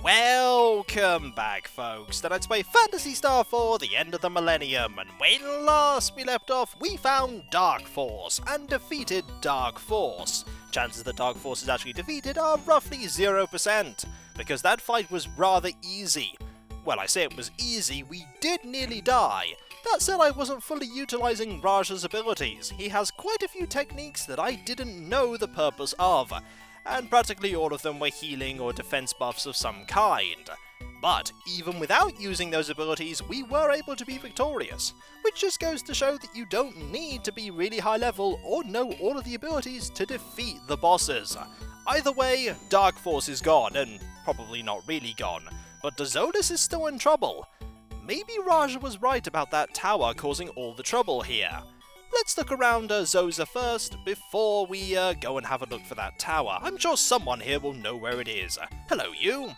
Welcome back, folks, to Let's Play Phantasy Star IV, the end of the millennium, and when last we left off, we found Dark Force, and defeated Dark Force. Chances that Dark Force is actually defeated are roughly 0%, because that fight was rather easy. Well, I say it was easy, we did nearly die. That said, I wasn't fully utilising Raj's abilities. He has quite a few techniques that I didn't know the purpose of, and practically all of them were healing or defense buffs of some kind. But even without using those abilities, we were able to be victorious, which just goes to show that you don't need to be really high level or know all of the abilities to defeat the bosses. Either way, Dark Force is gone, and probably not really gone, but Dezolis is still in trouble. Maybe Raja was right about that tower causing all the trouble here. Let's look around Zoza first, before we go and have a look for that tower. I'm sure someone here will know where it is. Hello, you!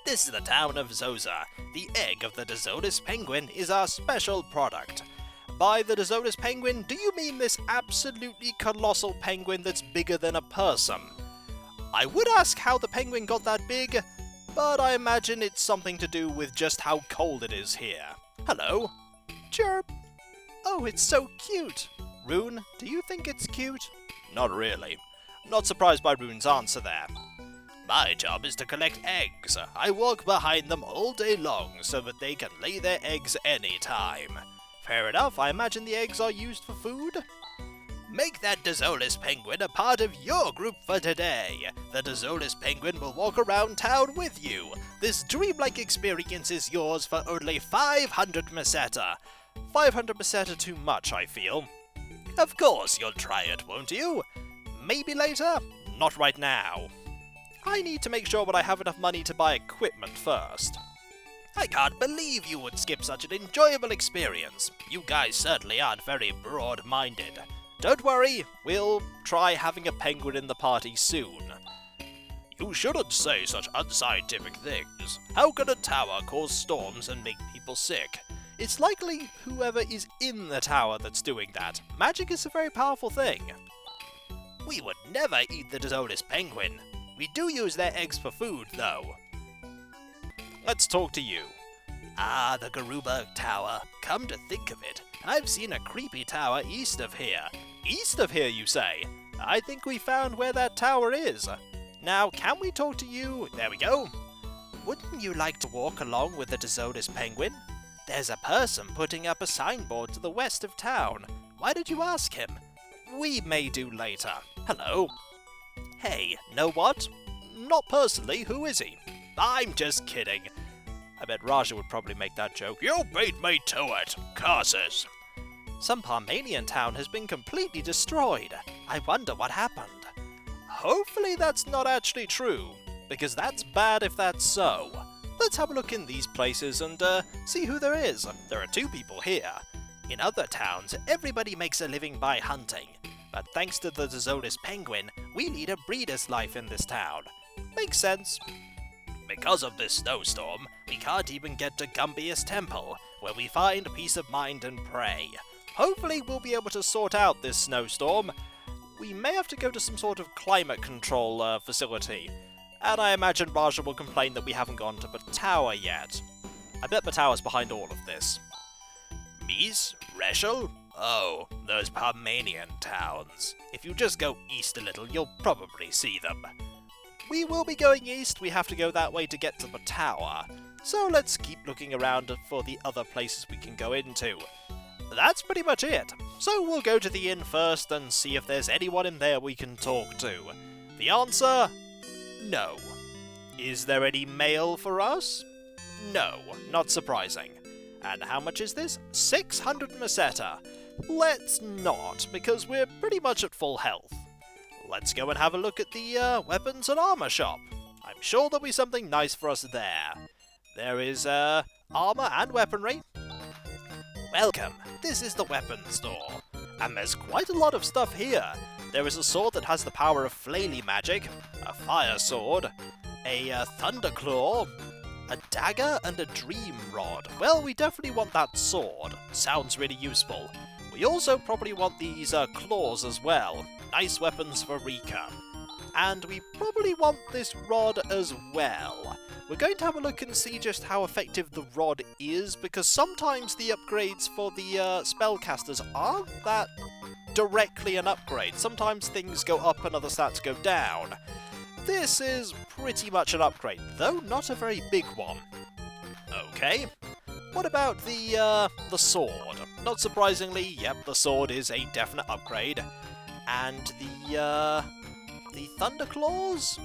This is the town of Zoza. The egg of the Dezolis penguin is our special product. By the Dezolis penguin, do you mean this absolutely colossal penguin that's bigger than a person? I would ask how the penguin got that big, but I imagine it's something to do with just how cold it is here. Hello? Chirp! Oh, it's so cute! Rune, do you think it's cute? Not really. Not surprised by Rune's answer there. My job is to collect eggs. I walk behind them all day long so that they can lay their eggs anytime. Fair enough, I imagine the eggs are used for food? Make that Dezolis penguin a part of your group for today. The Dezolis penguin will walk around town with you. This dreamlike experience is yours for only 500 meseta. 500 meseta too much, I feel. Of course you'll try it, won't you? Maybe later? Not right now. I need to make sure that I have enough money to buy equipment first. I can't believe you would skip such an enjoyable experience. You guys certainly aren't very broad-minded. Don't worry, we'll try having a penguin in the party soon. You shouldn't say such unscientific things. How can a tower cause storms and make people sick? It's likely whoever is in the tower that's doing that. Magic is a very powerful thing. We would never eat the Dezolis penguin. We do use their eggs for food, though. Let's talk to you. Ah, the Garuba Tower. Come to think of it, I've seen a creepy tower east of here. East of here, you say? I think we found where that tower is. Now, can we talk to you? There we go. Wouldn't you like to walk along with the Dezolis penguin? There's a person putting up a signboard to the west of town. Why did you ask him? We may do later. Hello. Hey, know what? Not personally, who is he? I'm just kidding. I bet Raja would probably make that joke. You beat me to it, curses. Some Parmanian town has been completely destroyed. I wonder what happened. Hopefully that's not actually true, because that's bad if that's so. Let's have a look in these places and see who there is. There are two people here. In other towns, everybody makes a living by hunting. But thanks to the Dezolis penguin, we lead a breeder's life in this town. Makes sense. Because of this snowstorm, we can't even get to Gumbius Temple, where we find peace of mind and pray. Hopefully we'll be able to sort out this snowstorm. We may have to go to some sort of climate control facility. And I imagine Raja will complain that we haven't gone to the tower yet. I bet the tower's behind all of this. Mies? Reschel? Oh, those Parmanian towns. If you just go east a little, you'll probably see them. We will be going east, we have to go that way to get to the tower. So let's keep looking around for the other places we can go into. That's pretty much it. So we'll go to the inn first and see if there's anyone in there we can talk to. The answer? No. Is there any mail for us? No, not surprising. And how much is this? 600 meseta. Let's not, because we're pretty much at full health. Let's go and have a look at the weapons and armor shop. I'm sure there'll be something nice for us there. There is armor and weaponry. Welcome, this is the weapons store. And there's quite a lot of stuff here. There is a sword that has the power of flaily magic, a fire sword, a thunderclaw, a dagger, and a dream rod. Well, we definitely want that sword. Sounds really useful. We also probably want these claws as well. Nice weapons for Rika. And we probably want this rod as well. we're going to have a look and see just how effective the rod is, because sometimes the upgrades for the spellcasters aren't that directly an upgrade. Sometimes things go up and other stats go down. This is pretty much an upgrade, though not a very big one. Okay, what about the sword? Not surprisingly, yep, the sword is a definite upgrade. And the Thunderclaws?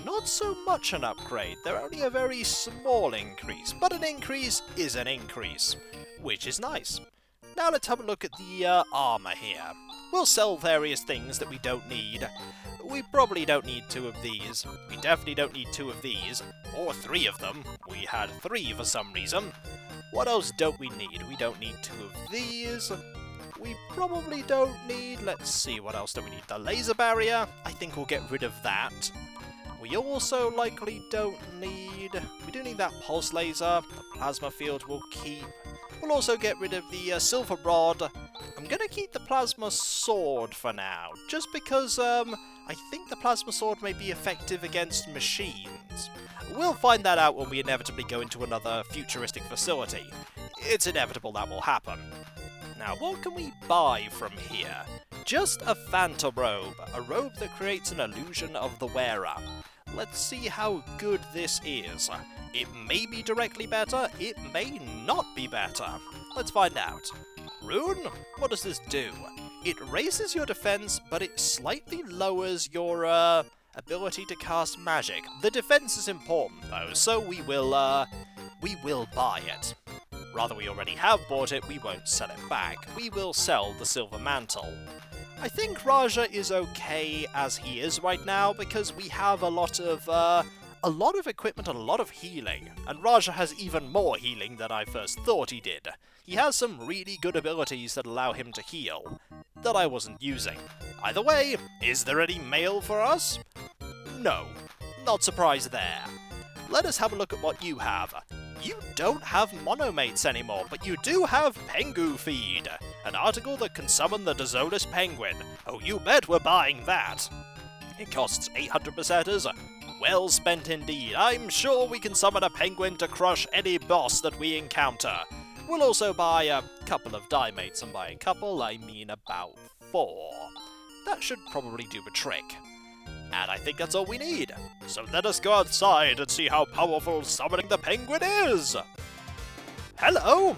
Not so much an upgrade. They're only a very small increase, but an increase is an increase, which is nice. Now let's have a look at the armor here. We'll sell various things that we don't need. We probably don't need 2 of these. We definitely don't need 2 of these, or 3 of them. We had 3 for some reason. What else don't we need? We don't need 2 of these. We probably don't need... Let's see, what else do we need? The laser barrier? I think we'll get rid of that. We also likely don't need... We do need that pulse laser. The plasma field we'll keep. We'll also get rid of the silver rod. I'm going to keep the plasma sword for now, just because I think the plasma sword may be effective against machines. We'll find that out when we inevitably go into another futuristic facility. It's inevitable that will happen. Now, what can we buy from here? Just a Phantom robe, a robe that creates an illusion of the wearer. Let's see how good this is. It may be directly better, it may not be better. Let's find out. Rune? What does this do? It raises your defense, but it slightly lowers your ability to cast magic. The defense is important though, so we will buy it. Rather, we already have bought it, we won't sell it back. We will sell the silver mantle. I think Raja is okay as he is right now, because we have a lot of equipment and a lot of healing, and Raja has even more healing than I first thought he did. He has some really good abilities that allow him to heal, that I wasn't using. Either way, is there any mail for us? No. Not surprised there. Let us have a look at what you have. You don't have monomates anymore, but you do have Pengu Feed, an article that can summon the Desolus Penguin. Oh, you bet we're buying that. It costs 800 pesetas. Well spent indeed. I'm sure we can summon a penguin to crush any boss that we encounter. We'll also buy a couple of Dimates, and by a couple I mean about 4. That should probably do the trick. And I think that's all we need. So let us go outside and see how powerful summoning the penguin is! Hello!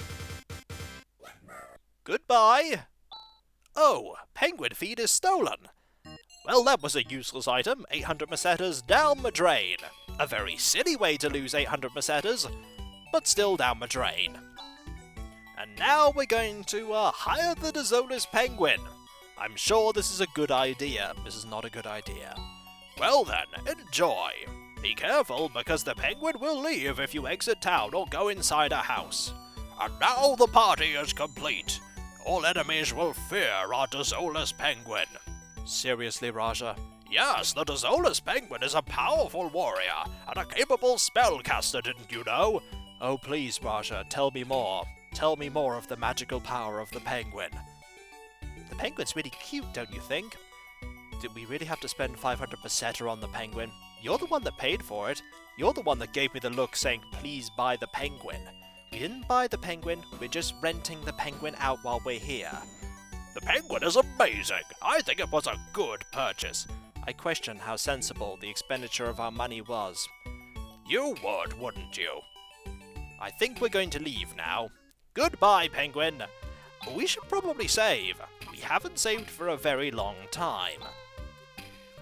Goodbye! Oh, penguin feed is stolen! Well, that was a useless item. 800 pesetas down the drain. A very silly way to lose 800 pesetas, but still down the drain. And now we're going to hire the Desolus Penguin. I'm sure this is a good idea. This is not a good idea. Well then, enjoy. Be careful, because the penguin will leave if you exit town or go inside a house. And now the party is complete. All enemies will fear our Desolus Penguin. Seriously, Raja? Yes, the Desolus Penguin is a powerful warrior and a capable spellcaster, didn't you know? Oh please, Raja, tell me more. Tell me more of the magical power of the penguin. The penguin's really cute, don't you think? Did we really have to spend 500 peseta on the penguin? You're the one that paid for it. You're the one that gave me the look saying, please buy the penguin. We didn't buy the penguin, we're just renting the penguin out while we're here. The penguin is amazing. I think it was a good purchase. I question how sensible the expenditure of our money was. You would, wouldn't you? I think we're going to leave now. Goodbye, penguin. We should probably save. We haven't saved for a very long time.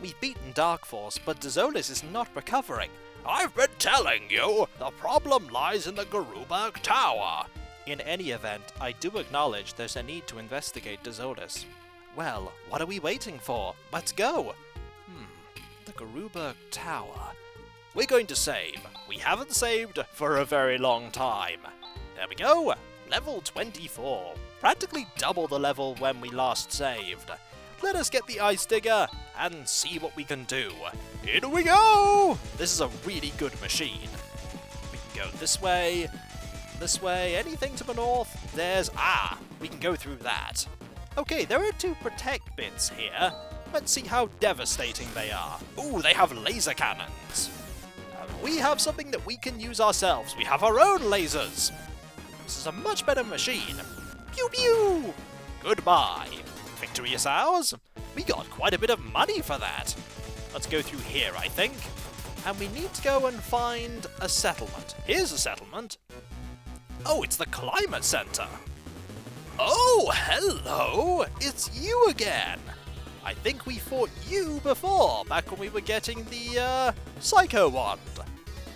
We've beaten Dark Force, but Desolus is not recovering. I've been telling you, the problem lies in the Garuberg Tower. In any event, I do acknowledge there's a need to investigate Desolus. Well, what are we waiting for? Let's go! The Garuberg Tower. We're going to save. We haven't saved for a very long time. There we go! Level 24. Practically double the level when we last saved. Let us get the ice digger and see what we can do. Here we go! This is a really good machine. We can go this way, anything to the north. We can go through that. Okay, there are 2 protect bits here. Let's see how devastating they are. Ooh, they have laser cannons. we have something that we can use ourselves. We have our own lasers. This is a much better machine. Pew pew! Goodbye. Victory is ours. We got quite a bit of money for that. Let's go through here, I think. And we need to go and find a settlement. Here's a settlement. Oh, it's the Climate Center. Oh, hello! It's you again! I think we fought you before, back when we were getting the, Psycho Wand.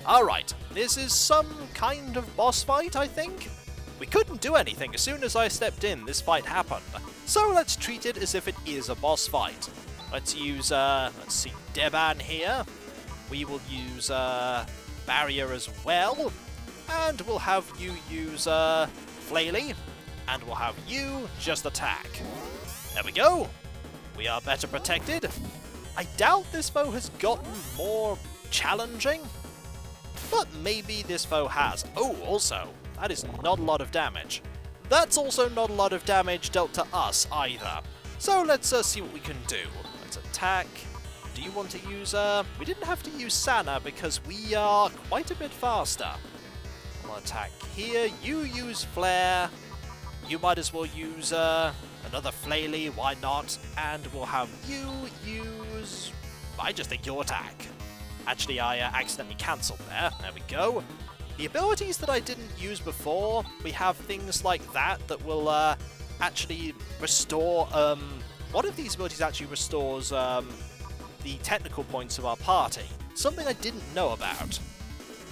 Alright, this is some kind of boss fight, I think? We couldn't do anything. As soon as I stepped in, this fight happened. So let's treat it as if it is a boss fight. Let's use, let's see, Deban here. We will use, Barrier as well. And we'll have you use, Flaily. And we'll have you just attack. There we go. We are better protected. I doubt this foe has gotten more challenging. But maybe this foe has. Oh, also, that is not a lot of damage. That's also not a lot of damage dealt to us either. So let's see what we can do. Let's attack. Do you want to use, we didn't have to use Sana because we are quite a bit faster. We'll attack here. You use Flare. You might as well use another Flaily, why not? And we'll have you use... I just think your attack. Actually, I accidentally cancelled there. There we go. The abilities that I didn't use before, we have things like that that will actually restore... one of these abilities actually restores the technical points of our party. Something I didn't know about.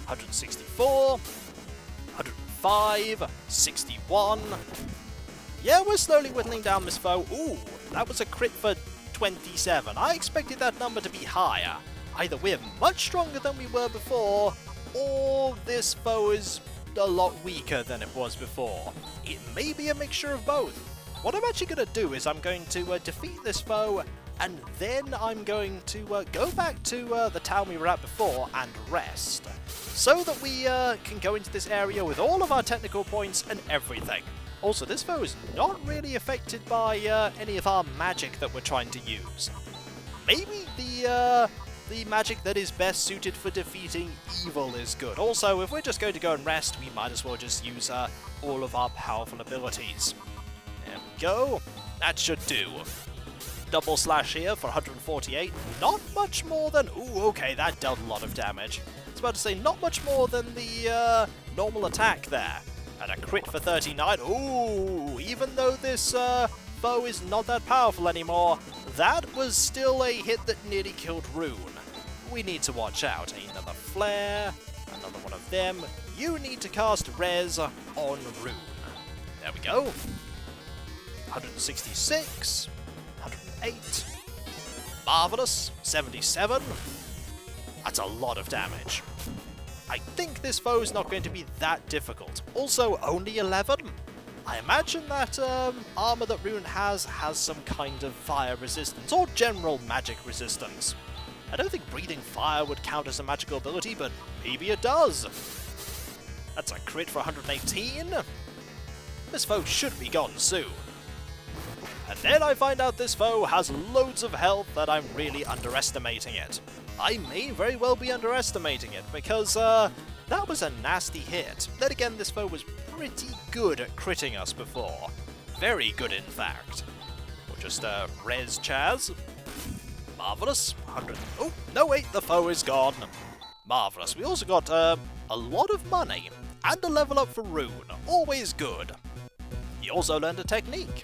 164... 105, 61. Yeah, we're slowly whittling down this foe. Ooh, that was a crit for 27. I expected that number to be higher. Either we're much stronger than we were before, or this foe is a lot weaker than it was before. It may be a mixture of both. What I'm actually going to do is I'm going to defeat this foe, and then I'm going to go back to the town we were at before and rest. So that we can go into this area with all of our technical points and everything. Also, this foe is not really affected by any of our magic that we're trying to use. Maybe the magic that is best suited for defeating evil is good. Also, if we're just going to go and rest, we might as well just use all of our powerful abilities. There we go. That should do. Double slash here for 148. Not much more than... Ooh, okay, that dealt a lot of damage. I was about to say, not much more than the normal attack there. And a crit for 39. Ooh, even though this foe is not that powerful anymore, that was still a hit that nearly killed Rune. We need to watch out. Another flare, another one of them. You need to cast Res on Rune. There we go. 166, 108. Marvelous, 77. That's a lot of damage. I think this foe's not going to be that difficult. Also, only 11? I imagine that armor that Rune has some kind of fire resistance, or general magic resistance. I don't think breathing fire would count as a magical ability, but maybe it does. That's a crit for 118. This foe should be gone soon. And then I find out this foe has loads of health that I'm really underestimating it. I may very well be underestimating it, because that was a nasty hit. Then again, this foe was pretty good at critting us before. Very good, in fact. We'll just res Chaz. Marvelous. 100. Oh, no wait, the foe is gone. Marvelous. We also got a lot of money, and a level up for Rune. Always good. He also learned a technique.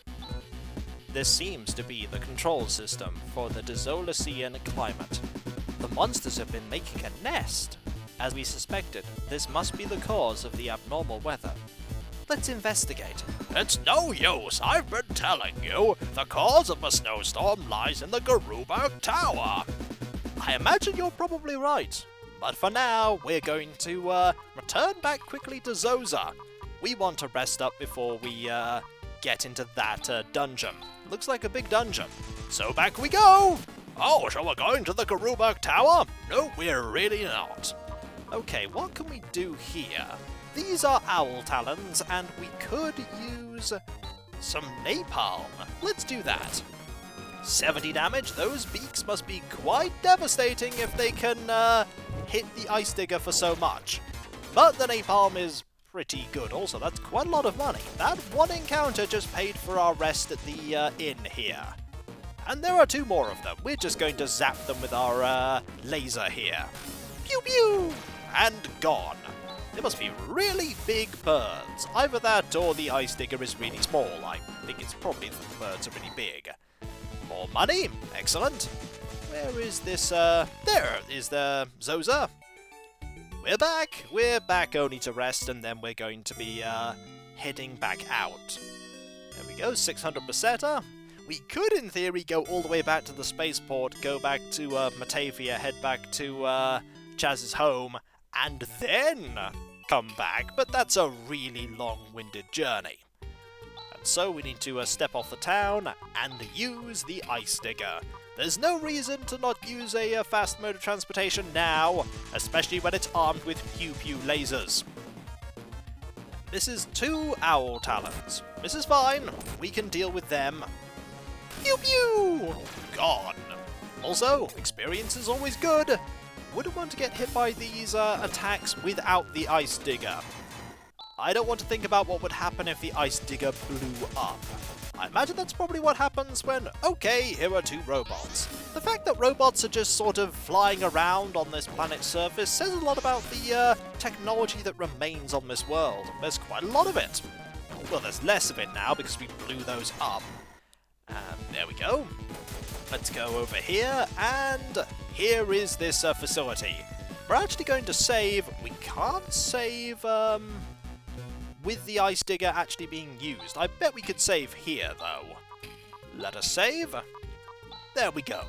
This seems to be the control system for the Desolician climate. The monsters have been making a nest. As we suspected, this must be the cause of the abnormal weather. Let's investigate. It's no use, I've been telling you. The cause of a snowstorm lies in the Garuberg Tower. I imagine you're probably right. But for now, we're going to return back quickly to Zoza. We want to rest up before we get into that dungeon. Looks like a big dungeon. So back we go! Oh, so we're going to the Garuberg Tower? No, we're really not. Okay, what can we do here? These are owl talons, and we could use some napalm. Let's do that. 70 damage. Those beaks must be quite devastating if they can hit the Ice Digger for so much. But the napalm is pretty good also. That's quite a lot of money. That one encounter just paid for our rest at the inn here. And there are 2 more of them. We're just going to zap them with our laser here. Pew pew! And gone. They must be really big birds. Either that or the Ice Digger is really small. I think it's probably that the birds are really big. More money. Excellent. Where is this? There is the Zoza. We're back. We're back only to rest, and then we're going to be heading back out. There we go. 600 peseta. We could, in theory, go all the way back to the spaceport, go back to Motavia, head back to Chaz's home, and then come back, but that's a really long-winded journey. And so we need to step off the town and use the Ice Digger. There's no reason to not use a fast mode of transportation now, especially when it's armed with pew-pew lasers. This is 2 owl talons. This is fine, we can deal with them. Pew pew! Gone. Also, experience is always good. Wouldn't want to get hit by these attacks without the Ice Digger. I don't want to think about what would happen if the Ice Digger blew up. I imagine that's probably what happens when, okay, here are 2 robots. The fact that robots are just sort of flying around on this planet's surface says a lot about the technology that remains on this world. There's quite a lot of it. Well, there's less of it now because we blew those up. And there we go. Let's go over here, and here is this facility. We're actually going to save. We can't save with the Ice Digger actually being used. I bet we could save here, though. Let us save. There we go.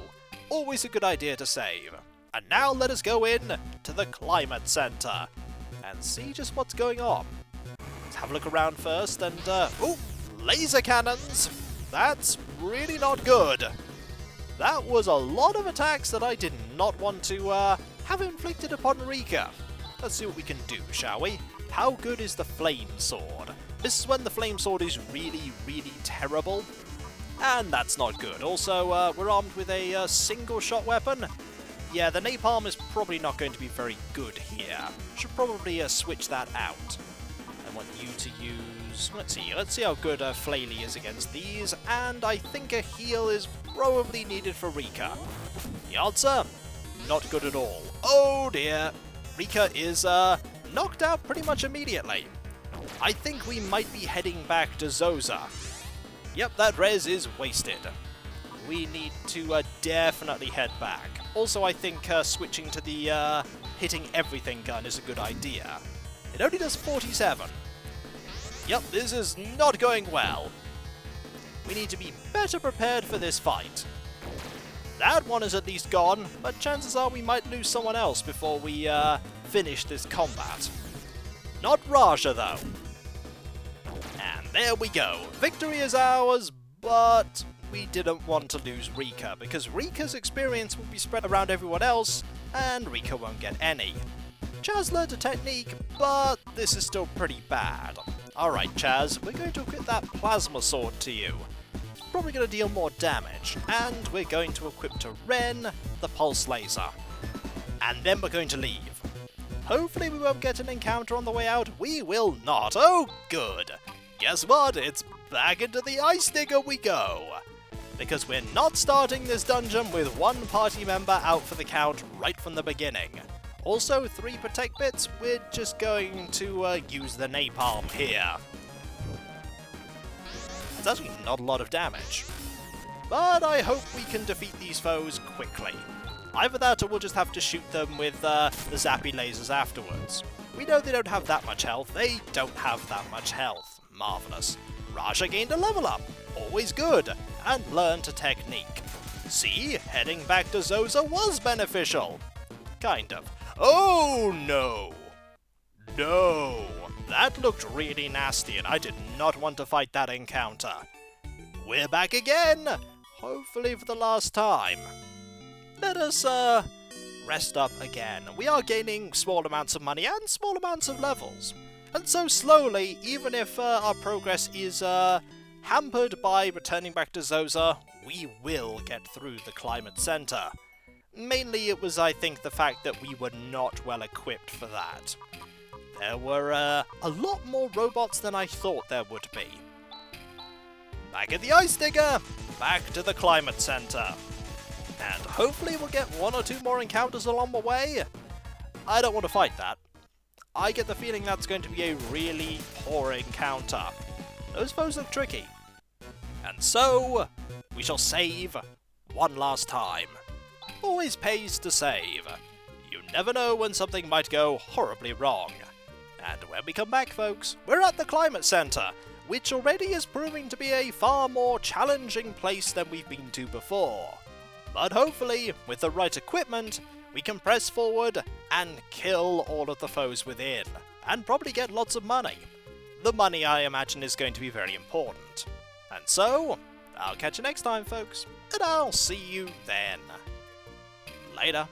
Always a good idea to save. And now let us go in to the Climate Center and see just what's going on. Let's have a look around first, and oh, laser cannons! That's really not good. That was a lot of attacks that I did not want to have inflicted upon Rika. Let's see what we can do, shall we? How good is the Flame Sword? This is when the Flame Sword is really, really terrible. And that's not good. Also, we're armed with a single-shot weapon. Yeah, the napalm is probably not going to be very good here. Should probably switch that out. I want you to use... Let's see how good Flaley is against these. And I think a heal is probably needed for Rika. The answer? Not good at all. Oh dear. Rika is knocked out pretty much immediately. I think we might be heading back to Zoza. Yep, that res is wasted. We need to definitely head back. Also, I think switching to the hitting everything gun is a good idea. It only does 47. Yep, this is not going well. We need to be better prepared for this fight. That one is at least gone, but chances are we might lose someone else before we finish this combat. Not Raja, though. And there we go. Victory is ours, but we didn't want to lose Rika, because Rika's experience will be spread around everyone else, and Rika won't get any. Chaz learned a technique, but this is still pretty bad. Alright, Chaz, we're going to equip that plasma sword to you. Probably going to deal more damage, and we're going to equip to Ren the pulse laser. And then we're going to leave. Hopefully we won't get an encounter on the way out. We will not. Oh, good. Guess what? It's back into the Ice Digger we go. Because we're not starting this dungeon with one party member out for the count right from the beginning. Also, 3 protect bits, we're just going to use the napalm here. It's actually not a lot of damage. But I hope we can defeat these foes quickly. Either that or we'll just have to shoot them with the zappy lasers afterwards. We know they don't have that much health. They don't have that much health. Marvellous. Raja gained a level up. Always good. And learned a technique. See, heading back to Zoza was beneficial. Kind of. Oh no! No! That looked really nasty and I did not want to fight that encounter. We're back again! Hopefully for the last time. Let us rest up again. We are gaining small amounts of money and small amounts of levels. And so slowly, even if our progress is hampered by returning back to Zoza, we will get through the Climate Center. Mainly it was, I think, the fact that we were not well equipped for that. There were a lot more robots than I thought there would be. Back at the Ice Digger, back to the Climate Center. And hopefully we'll get 1 or 2 more encounters along the way. I don't want to fight that. I get the feeling that's going to be a really poor encounter. Those foes look tricky. And so, we shall save one last time. Always pays to save. You never know when something might go horribly wrong. And when we come back, folks, we're at the Climate Center, which already is proving to be a far more challenging place than we've been to before. But hopefully, with the right equipment, we can press forward and kill all of the foes within, and probably get lots of money. The money, I imagine, is going to be very important. And so, I'll catch you next time, folks, and I'll see you then. Later.